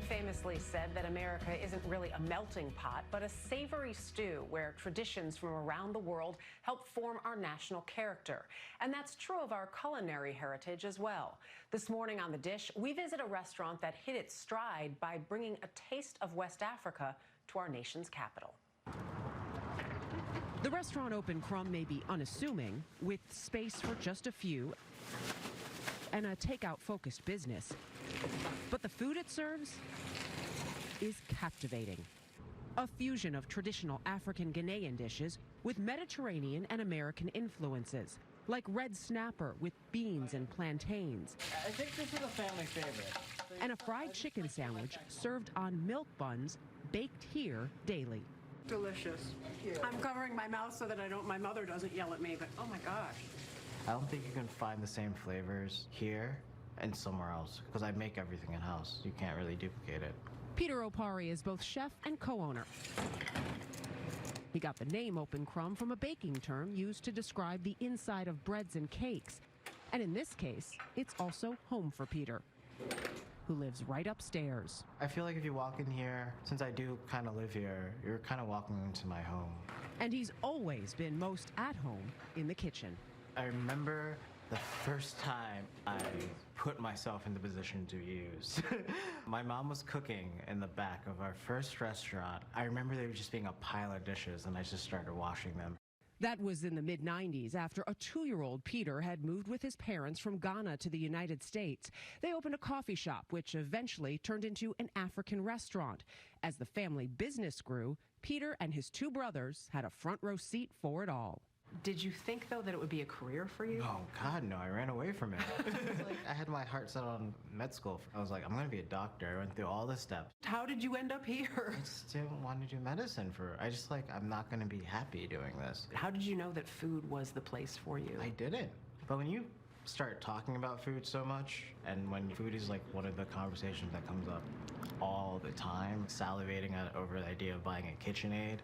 famously said that America isn't really a melting pot, but a savory stew where traditions from around the world help form our national character. And that's true of our culinary heritage as well. This morning on The Dish, we visit a restaurant that hit its stride by bringing a taste of West Africa to our nation's capital. The restaurant open Crumb may be unassuming, with space for just a few and a takeout-focused business. But the food it serves is captivating. A fusion of traditional African Ghanaian dishes with Mediterranean and American influences, like red snapper with beans and plantains. I think this is a family favorite. And a fried chicken sandwich served on milk buns, baked here daily. Delicious. I'm covering my mouth so that my mother doesn't yell at me, but oh my gosh. I don't think you can find the same flavors here and somewhere else, because I make everything in-house. You can't really duplicate it. Peter Opare is both chef and co-owner. He got the name Open Crumb from a baking term used to describe the inside of breads and cakes. And in this case, it's also home for Peter, who lives right upstairs. I feel like if you walk in here, since I do kind of live here, you're kind of walking into my home. And he's always been most at home in the kitchen. I remember the first time I put myself in the position to use. My mom was cooking in the back of our first restaurant. I remember there just being a pile of dishes, and I just started washing them. That was in the mid-90s after a 2-year-old Peter had moved with his parents from Ghana to the United States. They opened a coffee shop, which eventually turned into an African restaurant. As the family business grew, Peter and his 2 brothers had a front row seat for it all. Did you think, though, that it would be a career for you? Oh, God, no. I ran away from it. I had my heart set on med school. I was like, I'm going to be a doctor. I went through all the steps. How did you end up here? I just didn't want to do medicine I'm not going to be happy doing this. How did you know that food was the place for you? I didn't. But when you start talking about food so much, and when food is like one of the conversations that comes up all the time, salivating over the idea of buying a KitchenAid,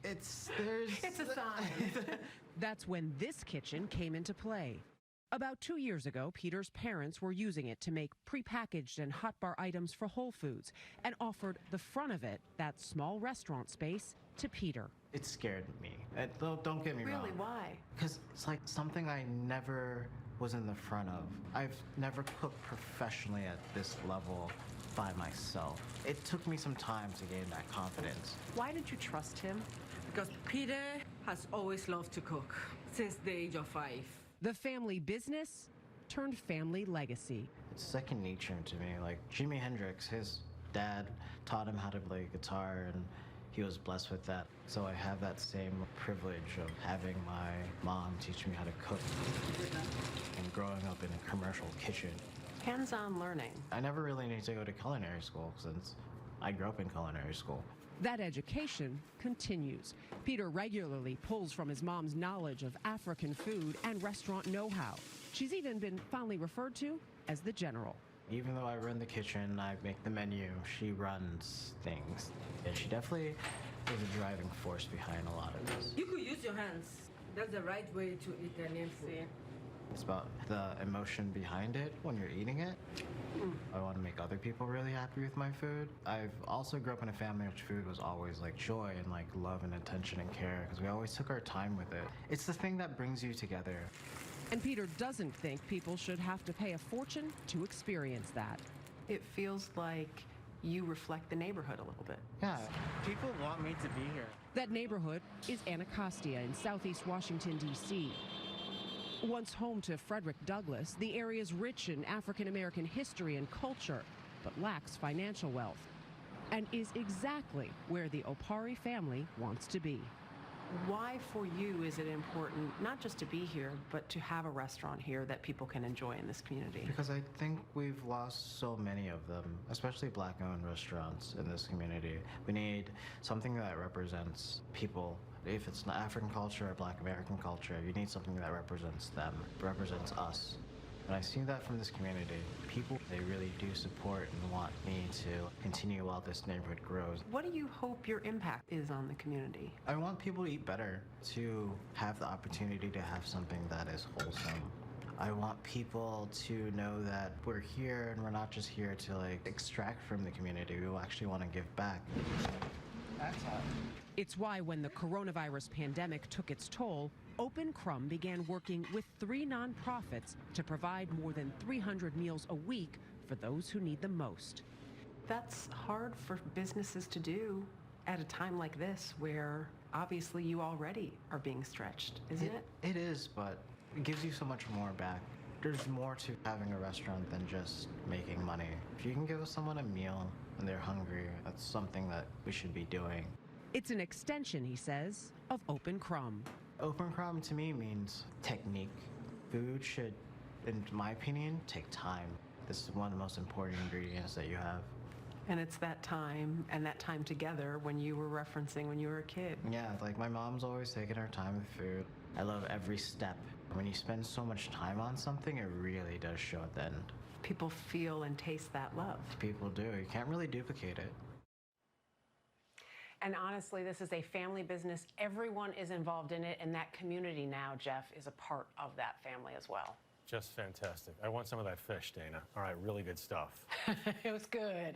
it's a sign. That's when this kitchen came into play. About 2 years ago, Peter's parents were using it to make prepackaged and hot bar items for Whole Foods and offered the front of it, that small restaurant space, to Peter. It scared me. Don't get me wrong. Really, why? Because it's like something I never was in the front of. I've never cooked professionally at this level by myself. It took me some time to gain that confidence. Why did you trust him? Because Peter has always loved to cook since the age of 5. The family business turned family legacy. It's second nature to me. Like Jimi Hendrix, his dad taught him how to play guitar, and he was blessed with that. So I have that same privilege of having my mom teach me how to cook and growing up in a commercial kitchen. Hands-on learning. I never really need to go to culinary school since I grew up in culinary school. That education continues. Peter regularly pulls from his mom's knowledge of African food and restaurant know-how. She's even been fondly referred to as the General. Even though I run the kitchen, I make the menu, she runs things. And she definitely is a driving force behind a lot of this. You could use your hands. That's the right way to eat Ghanaian food. It's about the emotion behind it when you're eating it. I want to make other people really happy with my food. I've also grew up in a family in which food was always like joy and like love and attention and care, because we always took our time with it. It's the thing that brings you together. And Peter doesn't think people should have to pay a fortune to experience that. It feels like you reflect the neighborhood a little bit. Yeah, people want me to be here. That neighborhood is Anacostia in southeast Washington, D.C. Once home to Frederick Douglass, the area's rich in African-American history and culture, but lacks financial wealth, and is exactly where the Opare family wants to be. Why for you is it important not just to be here, but to have a restaurant here that people can enjoy in this community? Because I think we've lost so many of them, especially Black-owned restaurants in this community. We need something that represents people. If it's not African culture or Black American culture, you need something that represents them, represents us. And I see that from this community. People, they really do support and want me to continue while this neighborhood grows. What do you hope your impact is on the community? I want people to eat better, to have the opportunity to have something that is wholesome. I want people to know that we're here and we're not just here to like extract from the community. We actually want to give back. That's hot. It's why when the coronavirus pandemic took its toll, Open Crumb began working with 3 nonprofits to provide more than 300 meals a week for those who need them most. That's hard for businesses to do at a time like this where obviously you already are being stretched, isn't it? It is, but it gives you so much more back. There's more to having a restaurant than just making money. If you can give someone a meal and they're hungry, that's something that we should be doing. It's an extension, he says, of Open Crumb. Open Crumb to me means technique. Food should, in my opinion, take time. This is one of the most important ingredients that you have. And it's that time and that time together when you were referencing when you were a kid. Yeah, like my mom's always taking her time with food. I love every step. When you spend so much time on something, it really does show at the end. People feel and taste that love. People do. You can't really duplicate it. And honestly, this is a family business. Everyone is involved in it, and that community now, Jeff, is a part of that family as well. Just fantastic. I want some of that fish, Dana. All right, really good stuff. It was good.